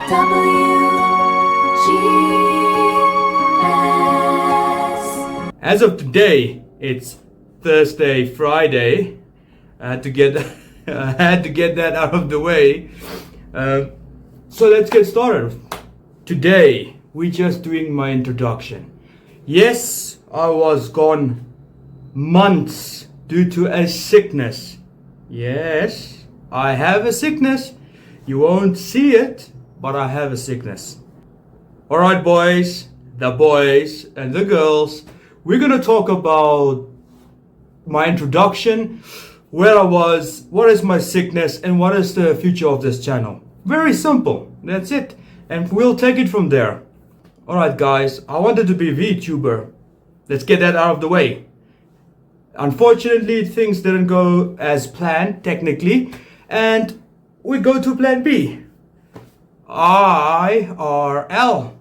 WGS. As of today, it's Thursday, Friday. I had to get that out of the way. So let's get started. Today, we're just doing my introduction. Yes, I was gone months due to a sickness. Yes, I have a sickness. You won't see it, but I have a sickness. Alright boys, the boys and the girls, we're gonna talk about my introduction, where I was, what is my sickness, and what is the future of this channel. Very simple, that's it. And we'll take it from there. Alright guys, I wanted to be a VTuber. Let's get that out of the way. Unfortunately, things didn't go as planned, technically, and we go to plan B. IRL,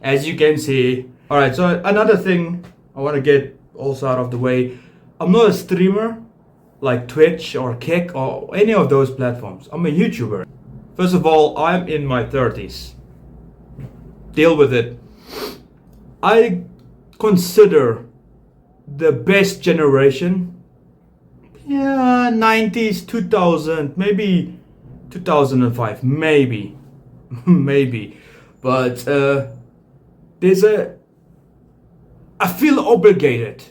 as you can see. Alright, so another thing I want to get also out of the way. I'm not a streamer like Twitch or Kick or any of those platforms. I'm a YouTuber. First of all, I'm in my 30s. Deal with it. I consider the best generation, 90s, 2000, maybe 2005, maybe, but I feel obligated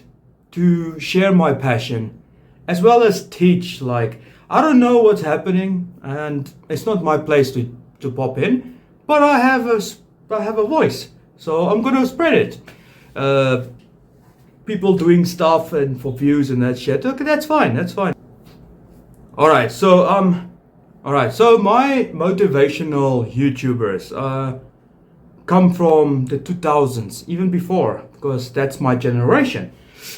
to share my passion as well as teach. Like, I don't know what's happening and it's not my place to pop in, but I have a voice, so I'm gonna spread it. People doing stuff and for views and that shit, okay, that's fine. Alright, so my motivational YouTubers come from the 2000s, even before, because that's my generation.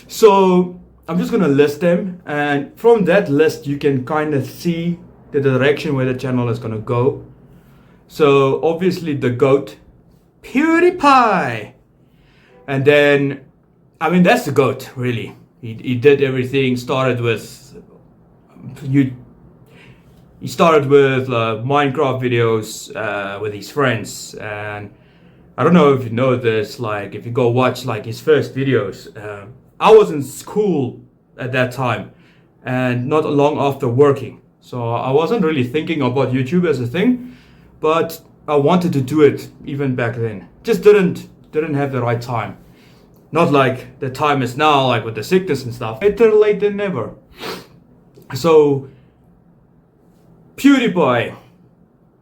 So I'm just gonna list them, and from that list you can kind of see the direction where the channel is gonna go. So obviously the GOAT, PewDiePie, and then that's the GOAT, really. He did everything. Started with Minecraft videos with his friends, and I don't know if you know this. Like, if you go watch like his first videos, I was in school at that time, and not long after working, so I wasn't really thinking about YouTube as a thing, but I wanted to do it even back then. Just didn't have the right time. Not like the time is now, like with the sickness and stuff. Better late than never. So PewDiePie,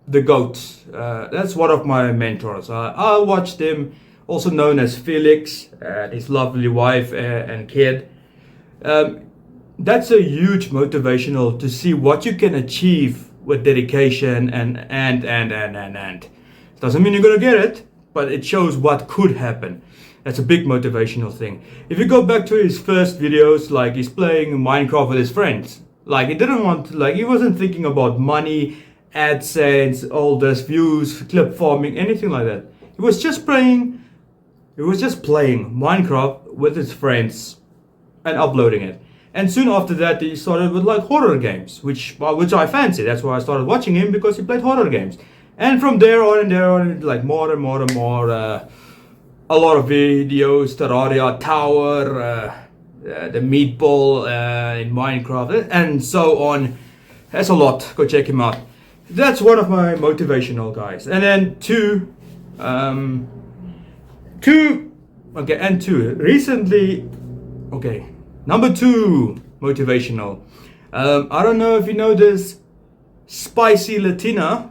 the GOAT, that's one of my mentors. I watched him, also known as Felix, his lovely wife and kid. That's a huge motivational to see what you can achieve with dedication and. Doesn't mean you're gonna get it, but it shows what could happen. That's a big motivational thing. If you go back to his first videos, like he's playing Minecraft with his friends. Like, he wasn't thinking about money, AdSense, all this views, clip farming, anything like that. He was just playing Minecraft with his friends and uploading it. And soon after that, he started with like horror games, which I fancy. That's why I started watching him, because he played horror games. And from there on, like more and more, a lot of videos, Terraria Tower, the meatball in Minecraft, and so on. That's a lot. Go check him out. That's one of my motivational guys. And then number two motivational. I don't know if you know this spicy Latina.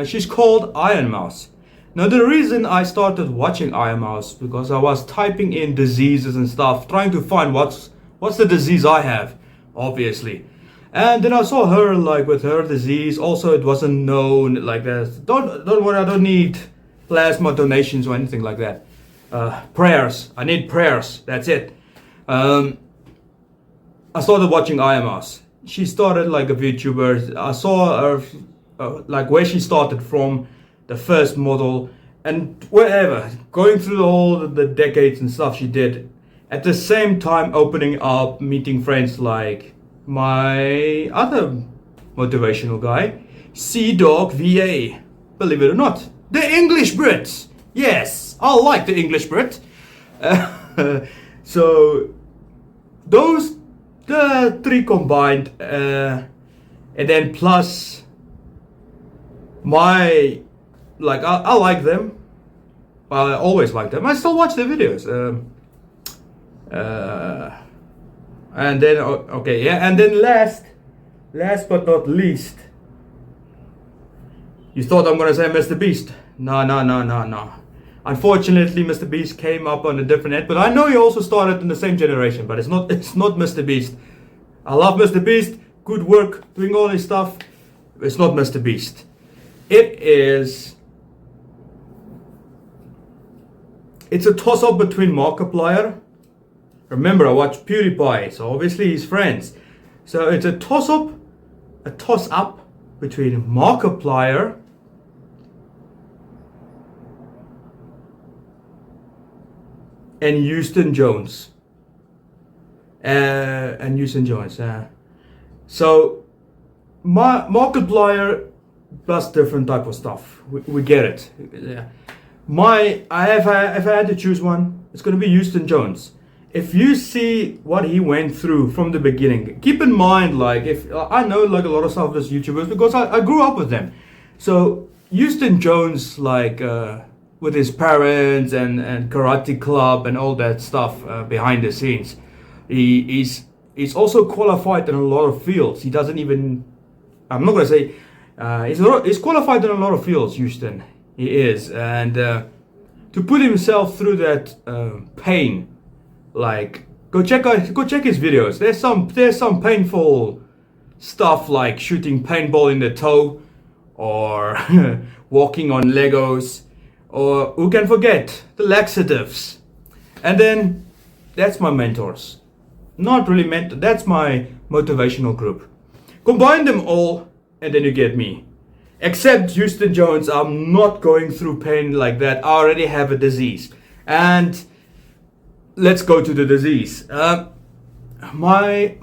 She's called IronMouse. Now, the reason I started watching IronMouse, because I was typing in diseases and stuff, trying to find what's the disease I have, obviously. And then I saw her, like, with her disease. Also, it wasn't known like that. Don't worry, I don't need plasma donations or anything like that. Prayers. I need prayers. That's it. I started watching IronMouse. She started like a VTuber. I saw her, like, where she started from, the first model, and wherever, going through all the decades and stuff she did. At the same time, opening up, meeting friends like my other motivational guy, CDawgVA. Believe it or not, the English Brit. Yes, I like the English Brit. So the three combined, and then plus I like them. Well, I always like them. I still watch their videos. And then okay, yeah, and then last but not least, you thought I'm gonna say Mr. Beast. No. Unfortunately, Mr. Beast came up on a different end, but I know he also started in the same generation, but it's not Mr. Beast. I love Mr. Beast, good work, doing all this stuff. It's not Mr. Beast. It's a toss-up between Markiplier. Remember, I watch PewDiePie, so obviously he's friends. So it's a toss-up between Markiplier and Houston Jones. So Markiplier does different type of stuff. We get it. Yeah. If I had to choose one, it's gonna be Houston Jones. If you see what he went through from the beginning, keep in mind, like, if I know like a lot of selfless YouTubers because I grew up with them. So Houston Jones, like with his parents and karate club and all that stuff behind the scenes, he's also qualified in a lot of fields. He doesn't even, I'm not gonna say he's qualified in a lot of fields. Houston, he is, and to put himself through that pain. Like, go check his videos. There's some painful stuff like shooting paintball in the toe, or walking on Legos, or who can forget the laxatives. And then that's my mentors. Not really mentor. That's my motivational group. Combine them all, and then you get me. Except Houston Jones, I'm not going through pain like that. I already have a disease, and let's go to the disease. My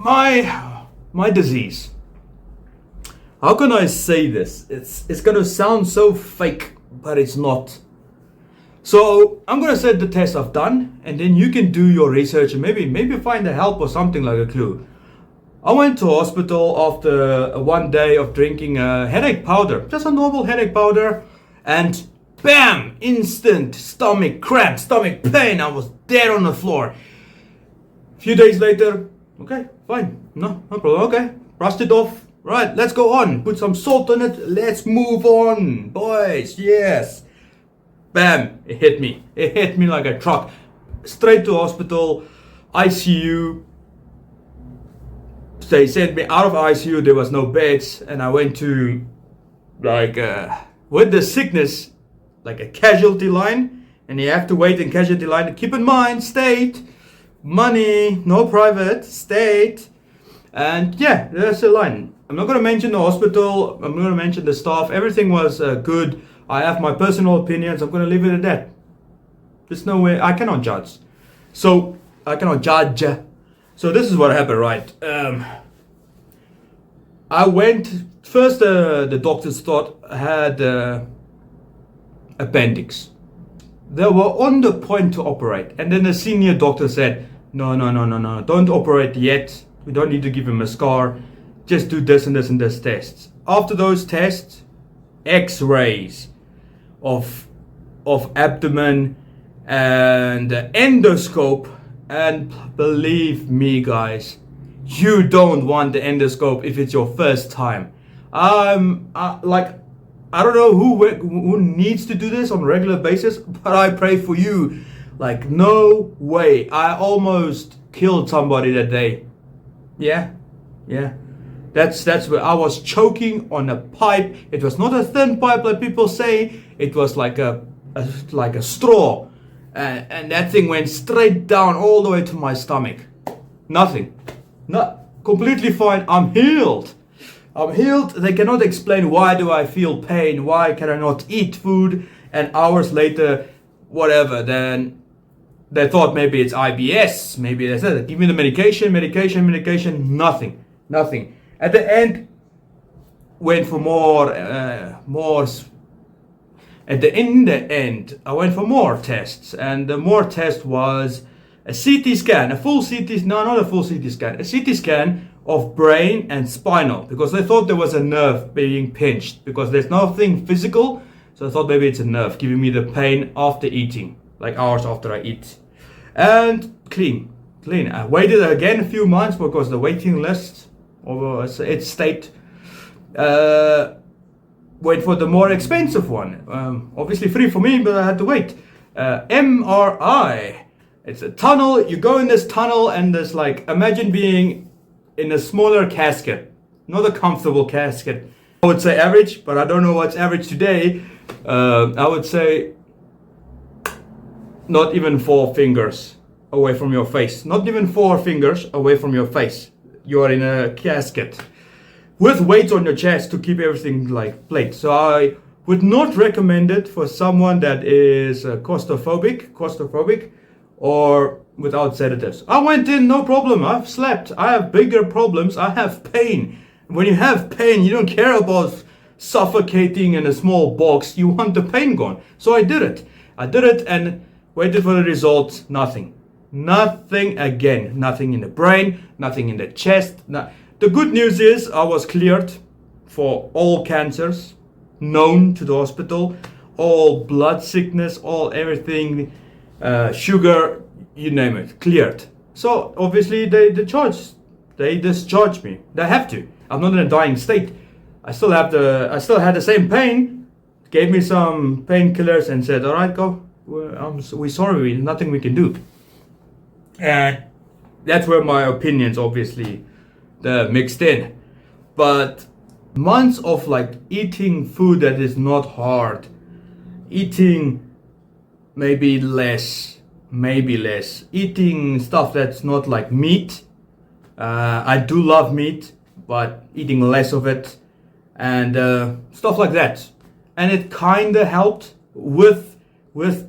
disease. How can I say this? It's gonna sound so fake, but it's not. So I'm gonna set the test I've done, and then you can do your research and maybe find a help or something, like a clue. I went to hospital after one day of drinking a headache powder, just a normal headache powder, and bam! Instant stomach cramp, stomach pain. I was dead on the floor. A few days later, okay, fine, no problem. Okay, brushed it off. Right, let's go on. Put some salt on it. Let's move on, boys. Yes. Bam! It hit me. It hit me like a truck. Straight to hospital, ICU. They sent me out of ICU. There was no beds, and I went to with the sickness, like a casualty line, and you have to wait in casualty line. Keep in mind, state, money, no private, state, and yeah, there's a line. I'm not gonna mention the hospital. I'm gonna mention the staff. Everything was good. I have my personal opinions. I'm gonna leave it at that. There's no way I cannot judge. So I cannot judge. So this is what happened, right? I went first. The doctors thought I had appendix. They were on the point to operate, and then the senior doctor said, "No, don't operate yet. We don't need to give him a scar. Just do this and this and this tests." After those tests, X-rays of abdomen and endoscope. And believe me, guys, you don't want the endoscope if it's your first time. I don't know who needs to do this on a regular basis, but I pray for you. Like, no way. I almost killed somebody that day. Yeah. That's where I was choking on a pipe. It was not a thin pipe like people say. It was like a straw. And that thing went straight down all the way to my stomach. Nothing. Not completely fine. I'm healed. They cannot explain why do I feel pain. Why can I not eat food? And hours later, whatever. Then they thought maybe it's IBS. Maybe they said, give me the medication. Nothing. At the end, went for more. In the end, I went for more tests, and the more test was a CT scan, a full CT, no, not a full CT scan, a CT scan of brain and spinal, because they thought there was a nerve being pinched, because there's nothing physical, so I thought maybe it's a nerve giving me the pain after eating, like hours after I eat. And clean. I waited again a few months because the waiting list, or its state, wait for the more expensive one. Obviously free for me, but I had to wait. MRI. It's a tunnel. You go in this tunnel and there's like, imagine being in a smaller casket, not a comfortable casket. I would say average, but I don't know what's average today. I would say not even 4 fingers away from your face. Not even 4 fingers away from your face. You are in a casket with weights on your chest to keep everything like plate. So I would not recommend it for someone that is claustrophobic or without sedatives. I went in, no problem. I've slept. I have bigger problems. I have pain. When you have pain, you don't care about suffocating in a small box. You want the pain gone. So I did it and waited for the results. Nothing again. Nothing in the brain, nothing in the chest. The good news is I was cleared for all cancers known to the hospital, all blood sickness, all everything, sugar, you name it, cleared. So obviously they discharged me. They have to. I'm not in a dying state. I still had the same pain. Gave me some painkillers and said, all right, go. We're sorry, nothing we can do. And that's where my opinions obviously mixed in. But months of like eating food that is not hard, eating maybe less, eating stuff that's not like meat. I do love meat, but eating less of it, and stuff like that. And it kinda helped with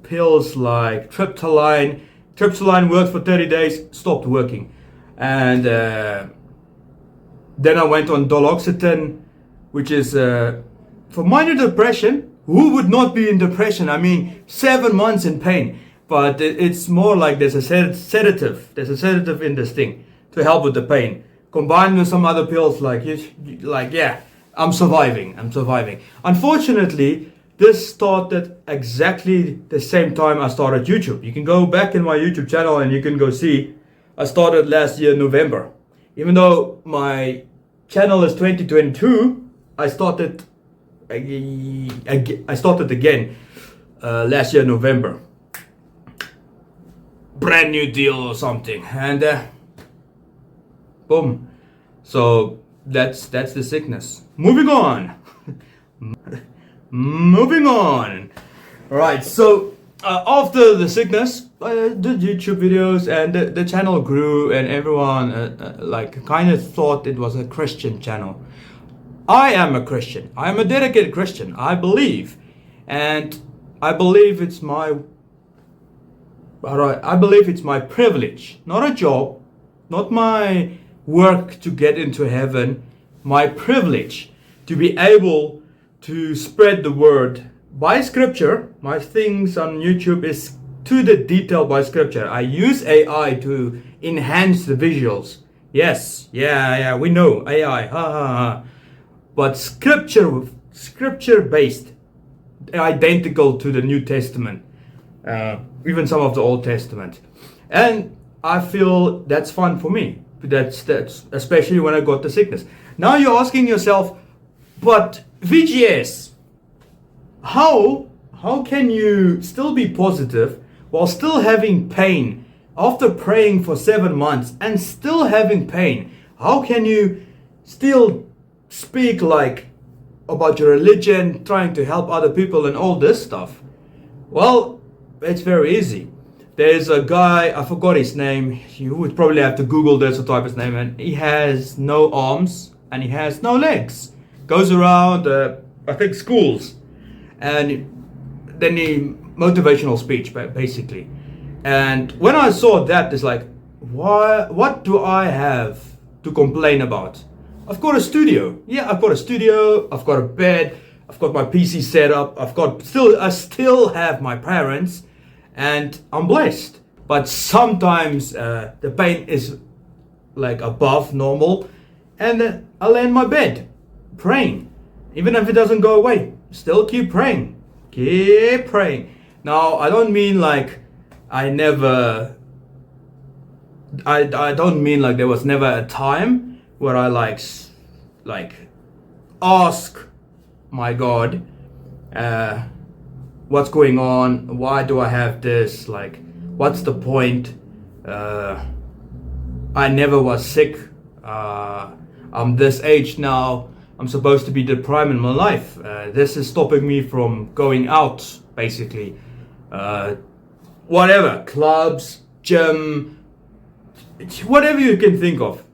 pills like triptyline. Triptyline worked for 30 days, stopped working. And then I went on duloxetine, which is for minor depression. Who would not be in depression? I mean, 7 months in pain. But it's more like there's a sedative. There's a sedative in this thing to help with the pain. Combined with some other pills, yeah, I'm surviving. Unfortunately, this started exactly the same time I started YouTube. You can go back in my YouTube channel and you can go see. I started last year November. Even though my channel is 2022, I started again last year November. Brand new deal or something, and boom. So that's the sickness. Moving on. All right. So after the sickness, I did YouTube videos, and the channel grew, and everyone kind of thought it was a Christian channel. I am a Christian. I am a dedicated Christian. I believe, and I believe it's my privilege, not a job, not my work to get into heaven. My privilege to be able to spread the word by scripture. My things on YouTube is to the detail by scripture. I use AI to enhance the visuals. Yes, yeah, we know AI, but scripture based, identical to the New Testament, even some of the Old Testament, and I feel that's fun for me. That's especially when I got the sickness. Now you're asking yourself, but VGS, how can you still be positive while still having pain after praying for 7 months and still having pain? How can you still speak about your religion, trying to help other people and all this stuff? Well, it's very easy. There's a guy, I forgot his name. You would probably have to Google this or type his name, and he has no arms and he has no legs. Goes around, I think, schools, and then he motivational speech basically. And when I saw that, it's like, what do I have to complain about? I've got a studio. Yeah, I've got a studio. I've got a bed. I've got my PC set up. I still have my parents, and I'm blessed. But sometimes the pain is like above normal, and I lay in my bed praying. Even if it doesn't go away, still keep praying. Keep praying. Now, I don't mean like I don't mean like there was never a time where I like ask my God, what's going on? Why do I have this? Like, what's the point? I never was sick. I'm this age now. I'm supposed to be the prime in my life. This is stopping me from going out, basically. Whatever, clubs, gym, whatever you can think of.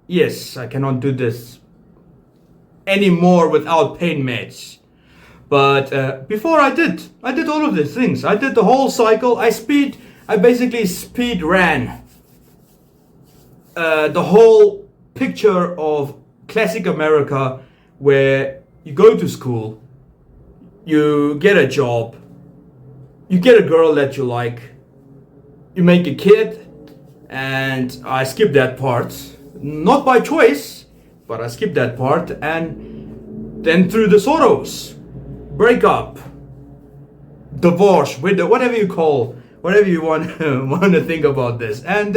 Yes, I cannot do this anymore without pain meds. But before I did all of these things. I did the whole cycle. I basically speed ran the whole picture of classic America, where you go to school, you get a job, you get a girl that you like, you make a kid, and I skipped that part. Not by choice, but I skipped that part, and then through the sorrows, breakup, divorce, widow, whatever you want to think about this, and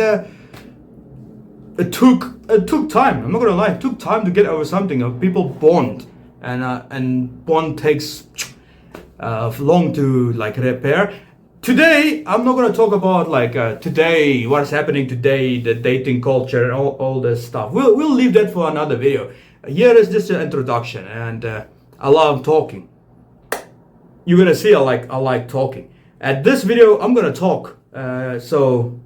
it took time. I'm not gonna lie, it took time to get over something. People bond, and bond takes long to like repair. Today, I'm not gonna talk about like today, what's happening today, the dating culture, and all this stuff. We'll leave that for another video. Here is just an introduction, and I love talking. You're gonna see I like talking. At this video, I'm gonna talk. So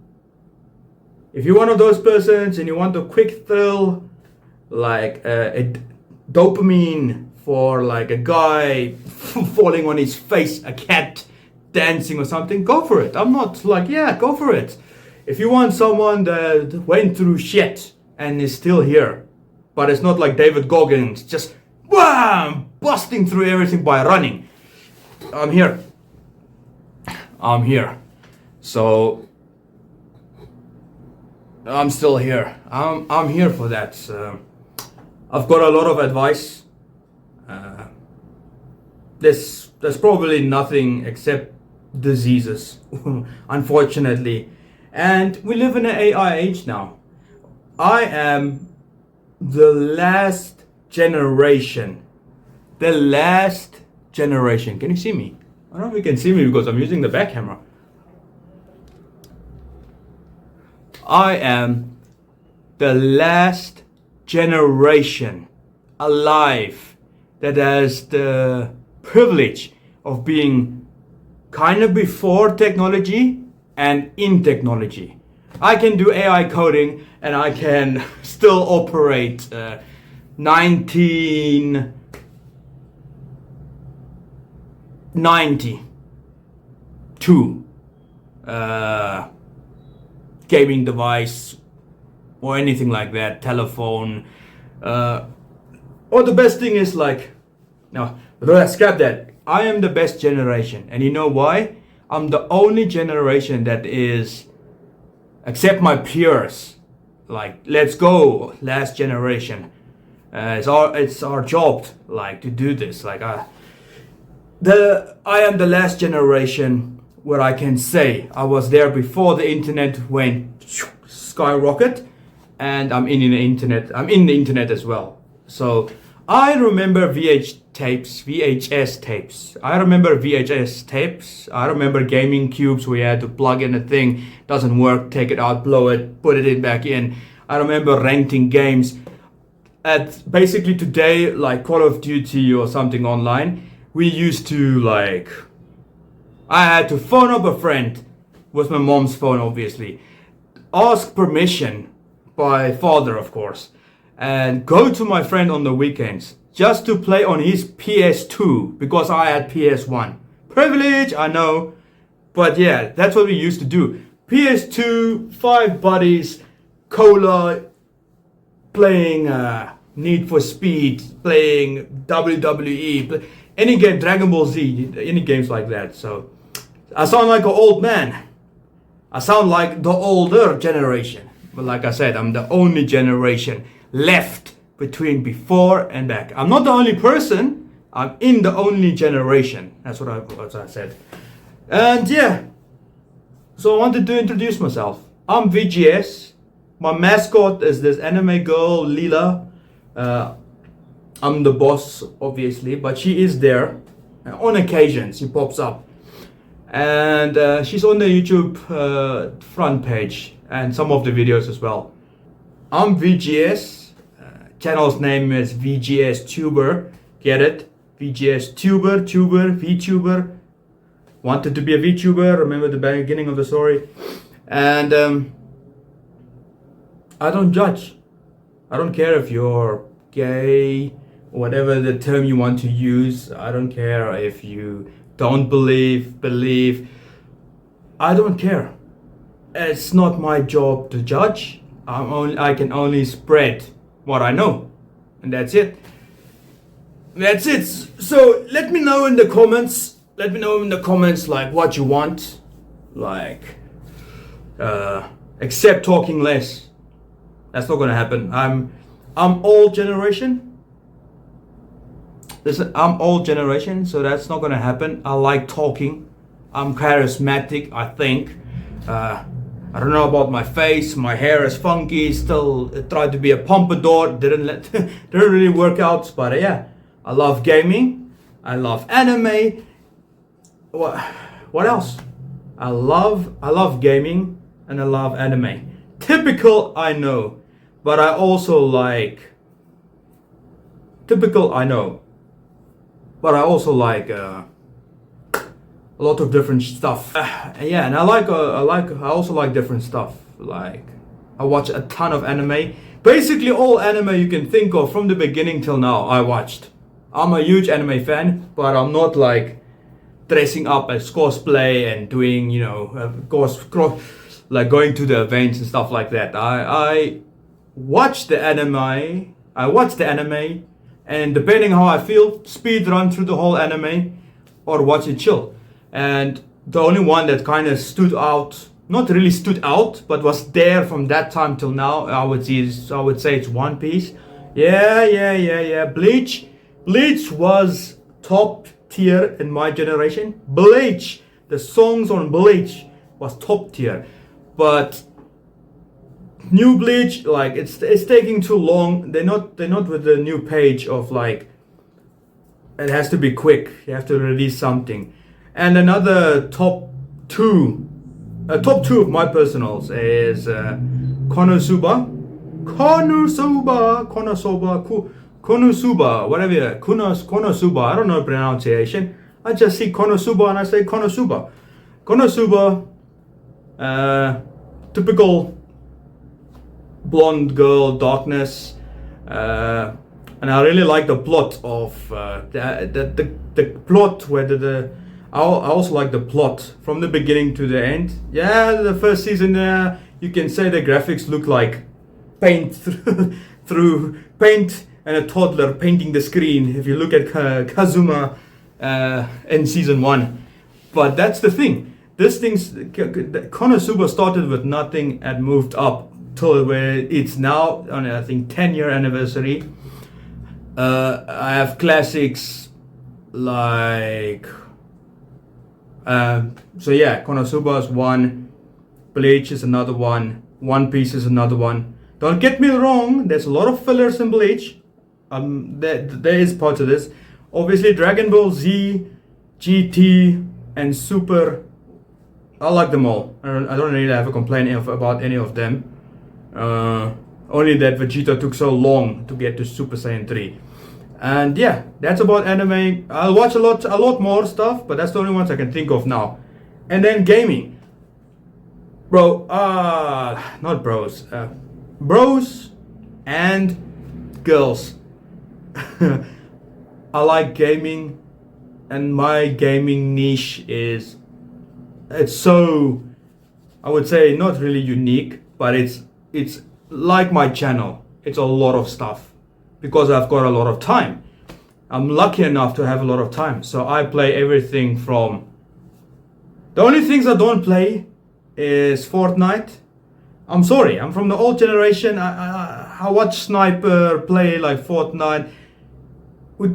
if you're one of those persons and you want a quick thrill, like a dopamine for like a guy falling on his face, a cat dancing or something, go for it. I'm not like, yeah, go for it. If you want someone that went through shit and is still here, but it's not like David Goggins, just wham, busting through everything by running, I'm here. So I'm still here. I'm here for that. I've got a lot of advice. There's probably nothing except diseases, unfortunately. And we live in an AI age now. I am the last generation. Can you see me? I don't know if you can see me because I'm using the back camera. I am the last generation alive that has the privilege of being kind of before technology and in technology. I can do AI coding and I can still operate 1992 gaming device or anything like that, telephone. Or the best thing is like, no, scrap that. I am the best generation, and you know why? I'm the only generation that is, except my peers, like, let's go, last generation. It's our job, like, to do this. Like, I am the last generation where I can say I was there before the internet went skyrocket, and I'm in the internet as well. So I remember VHS tapes. I remember VHS tapes. I remember gaming cubes where you had to plug in a thing, doesn't work, take it out, blow it, put it in back in. I remember renting games. At basically today, like Call of Duty or something online, we used to like, I had to phone up a friend with my mom's phone, obviously, ask permission by father, of course, and go to my friend on the weekends just to play on his PS2 because I had PS1. Privilege, I know, but yeah, that's what we used to do. PS2, 5 buddies, cola, playing Need for Speed, playing WWE, any game, Dragon Ball Z, any games like that. So I sound like an old man. I sound like the older generation. But like I said, I'm the only generation left between before and back. I'm not the only person. I'm in the only generation. That's what I said. And yeah, so I wanted to introduce myself. I'm VGS. My mascot is this anime girl, Leela. I'm the boss, obviously, but she is there. On occasion, she pops up. And she's on the YouTube front page and some of the videos as well. I'm VGS. Channel's name is WGSTuber. Get it? WGSTuber, VTuber. Wanted to be a VTuber. Remember the beginning of the story. And I don't judge. I don't care if you're gay, whatever the term you want to use. I don't care if you don't believe. I don't care. It's not my job to judge. I can only spread what I know, and that's it. That's it. So let me know in the comments. Like what you want. Like, except talking less. That's not gonna happen. I'm old generation. Listen, I'm old generation, so that's not gonna happen. I like talking. I'm charismatic, I think. I don't know about my face. My hair is funky. Still tried to be a pompadour. Didn't really work out. But yeah, I love gaming. I love anime. What else? I love gaming and I love anime. Typical, I know, but I also like. Typical, I know, but I also like a lot of different stuff. Yeah, and I also like different stuff. Like, I watch a ton of anime. Basically, all anime you can think of from the beginning till now, I watched. I'm a huge anime fan, but I'm not like dressing up as cosplay and doing, like going to the events and stuff like that. I watch the anime. And depending how I feel, speed run through the whole anime or watch it chill. And the only one that kind of stood out, not really stood out, but was there from that time till now, I would say it's One Piece. Yeah. Bleach was top tier in my generation. Bleach, the songs on Bleach was top tier. But new Bleach, like it's taking too long. They're not with the new page of like it has to be quick. You have to release something. And another top two of my personals is Konosuba, whatever. Konosuba. I don't know pronunciation. I just see Konosuba and I say Konosuba. Konosuba, typical blonde girl, darkness, and I really like the plot of the plot where I also like the plot from the beginning to the end. Yeah, the first season, you can say the graphics look like paint through paint and a toddler painting the screen. If you look at Kazuma in season 1, but that's the thing. Konosuba started with nothing and moved up till where it's now on, I think, 10-year anniversary. I have classics like so yeah, Konosuba is one, Bleach is another one, One Piece is another one. Don't get me wrong, there's a lot of fillers in Bleach. There is part of this. Obviously Dragon Ball Z, GT and Super, I like them all. I don't really have a complaint about any of them. Only that Vegeta took so long to get to Super Saiyan 3. And yeah, that's about anime. I'll watch a lot more stuff, but that's the only ones I can think of now. And then gaming. Not bros. Bros and girls. I like gaming, and my gaming niche it's so, I would say, not really unique, but it's like my channel. It's a lot of stuff because I've got a lot of time. I'm lucky enough to have a lot of time. So I play everything from... The only things I don't play is Fortnite. I'm sorry, I'm from the old generation. I watch Sniper play like Fortnite. We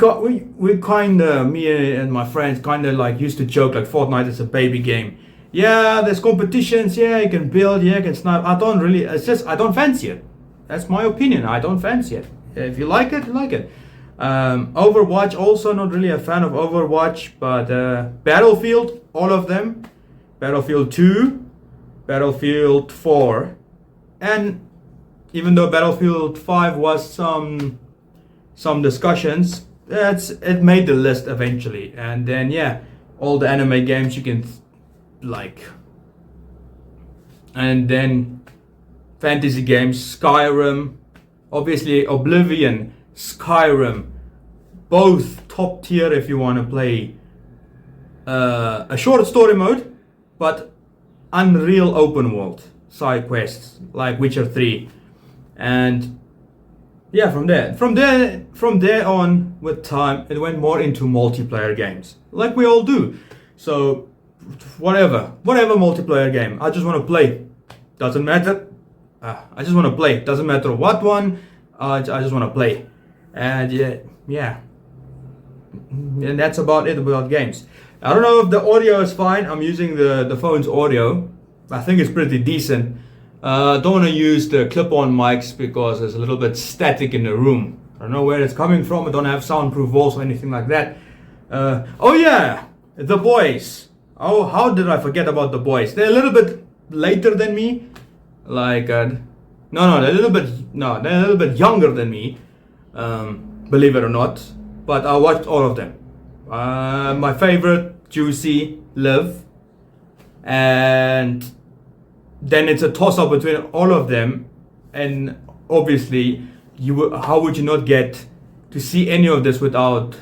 kinda, me and my friends kinda like used to joke like Fortnite is a baby game. Yeah, there's competitions, yeah, you can build, yeah, you can snipe. I don't really, it's just, I don't fancy it. That's my opinion, I don't fancy it. If you like it, you like it. Overwatch, also not really a fan of Overwatch, but Battlefield, all of them. Battlefield 2, Battlefield 4, and even though Battlefield 5 was some discussions, it made the list eventually. And then yeah, all the anime games you can like, and then fantasy games, Skyrim, obviously Oblivion, Skyrim, both top tier if you want to play a short story mode, but unreal open world side quests like Witcher 3. And yeah, from there on, with time, it went more into multiplayer games, like we all do. So whatever multiplayer game, I just want to play. Doesn't matter. I just want to play. Doesn't matter what one. I just want to play. And yeah, and that's about it about games. I don't know if the audio is fine. I'm using the phone's audio. I think it's pretty decent. Don't want to use the clip-on mics because there's a little bit static in the room. I don't know where it's coming from. I don't have soundproof walls or anything like that. Oh yeah, the boys. Oh, how did I forget about the boys? They're a little bit later than me. Like, they're a little bit younger than me. Believe it or not. But I watched all of them. My favorite, Juicy, Liv, and then it's a toss-up between all of them. And obviously, how would you not get to see any of this without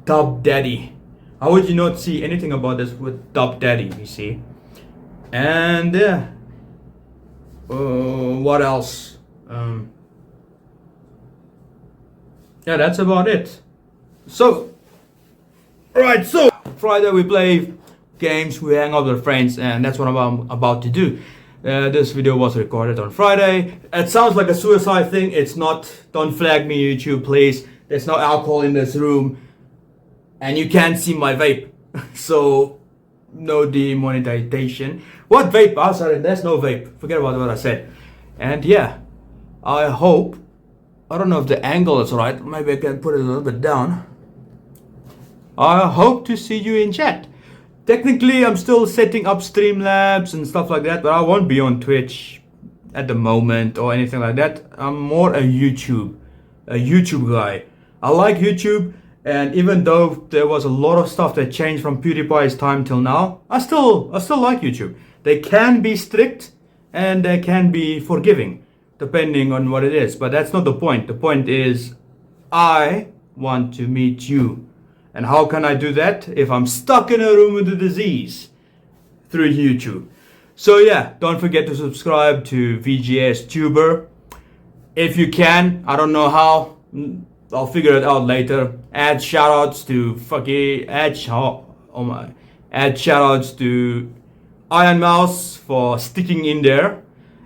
Dub Daddy? How would you not see anything about this with Dub Daddy, you see? And yeah, what else? Yeah, that's about it. So, right, so Friday we play games, we hang out with friends, and that's what I'm about to do. This video was recorded on Friday. It sounds like a suicide thing. It's not. Don't flag me, YouTube, please. There's no alcohol in this room, and you can't see my vape, so no demonetization. What vape? Oh, sorry, there's no vape. Forget about what I said. And yeah, I hope. I don't know if the angle is right. Maybe I can put it a little bit down. I hope to see you in chat. Technically, I'm still setting up Streamlabs and stuff like that, but I won't be on Twitch at the moment or anything like that. I'm more a YouTube guy. I like YouTube, and even though there was a lot of stuff that changed from PewDiePie's time till now, I still like YouTube. They can be strict and they can be forgiving, depending on what it is. But that's not the point. The point is, I want to meet you. And how can I do that if I'm stuck in a room with a disease? Through YouTube. So yeah, don't forget to subscribe to WGSTuber. If you can, I don't know how, I'll figure it out later. Add shoutouts to add shoutouts to IronMouse for sticking in there,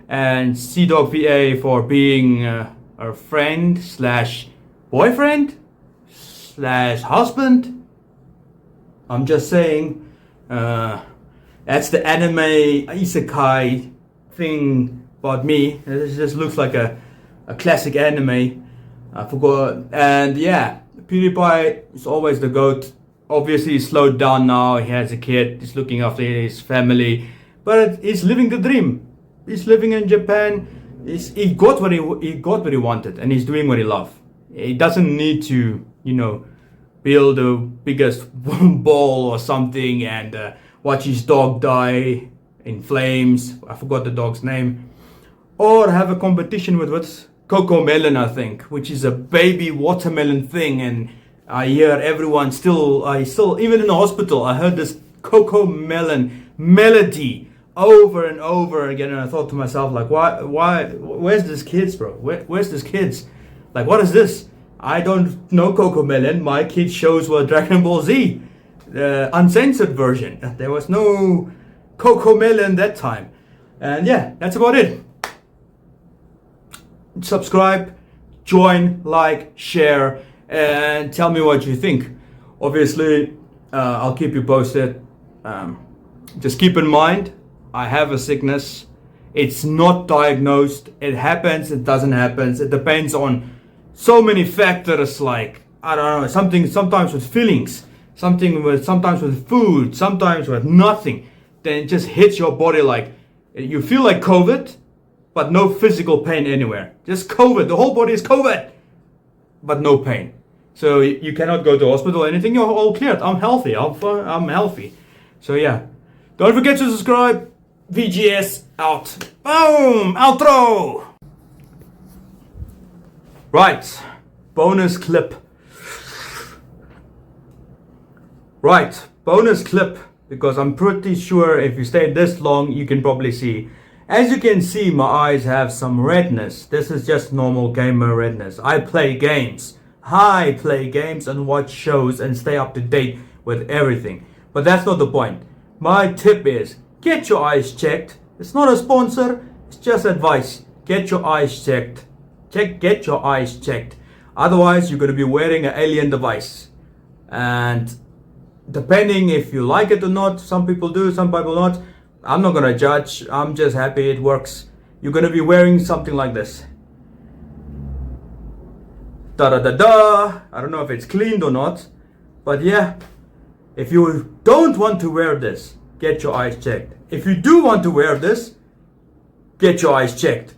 and CDawgVA for being a friend slash boyfriend slash husband. I'm just saying, that's the anime isekai thing about me. It just looks like a classic anime. I forgot. And yeah, PewDiePie is always the GOAT. Obviously he's slowed down now. He has a kid. He's looking after his family, but he's living the dream. He's living in Japan. He got what he wanted, and he's doing what he loves. He doesn't need to, build the biggest ball or something and watch his dog die in flames. I forgot the dog's name. Or have a competition with what's Coco Melon, I think, which is a baby watermelon thing. And I hear everyone even in the hospital, I heard this Coco Melon melody over and over again, and I thought to myself, like, where's this kids, bro? Where's this kids? Like, what is this? I don't know Cocomelon. My kid shows were Dragon Ball Z, uncensored version. There was no Cocomelon that time. And yeah, that's about it. Subscribe, join, like, share, and tell me what you think. Obviously, I'll keep you posted. Just keep in mind, I have a sickness. It's not diagnosed. It happens, it doesn't happen. It depends on so many factors, like, I don't know, sometimes with feelings, sometimes with food, sometimes with nothing. Then it just hits your body like, you feel like COVID, but no physical pain anywhere. Just COVID, the whole body is COVID, but no pain. So you cannot go to hospital or anything, you're all cleared. I'm healthy, I'm healthy. So yeah, don't forget to subscribe. VGS out. Boom, outro. Right, bonus clip. Right, bonus clip, because I'm pretty sure if you stay this long, you can probably see. As you can see, my eyes have some redness. This is just normal gamer redness. I play games. I play games and watch shows and stay up to date with everything. But that's not the point. My tip is, get your eyes checked. It's not a sponsor, it's just advice. Get your eyes checked. Get your eyes checked. Otherwise, you're going to be wearing an alien device. And depending if you like it or not, some people do, some people not. I'm not going to judge. I'm just happy it works. You're going to be wearing something like this. Da da da da. I don't know if it's cleaned or not. But yeah, if you don't want to wear this, get your eyes checked. If you do want to wear this, get your eyes checked.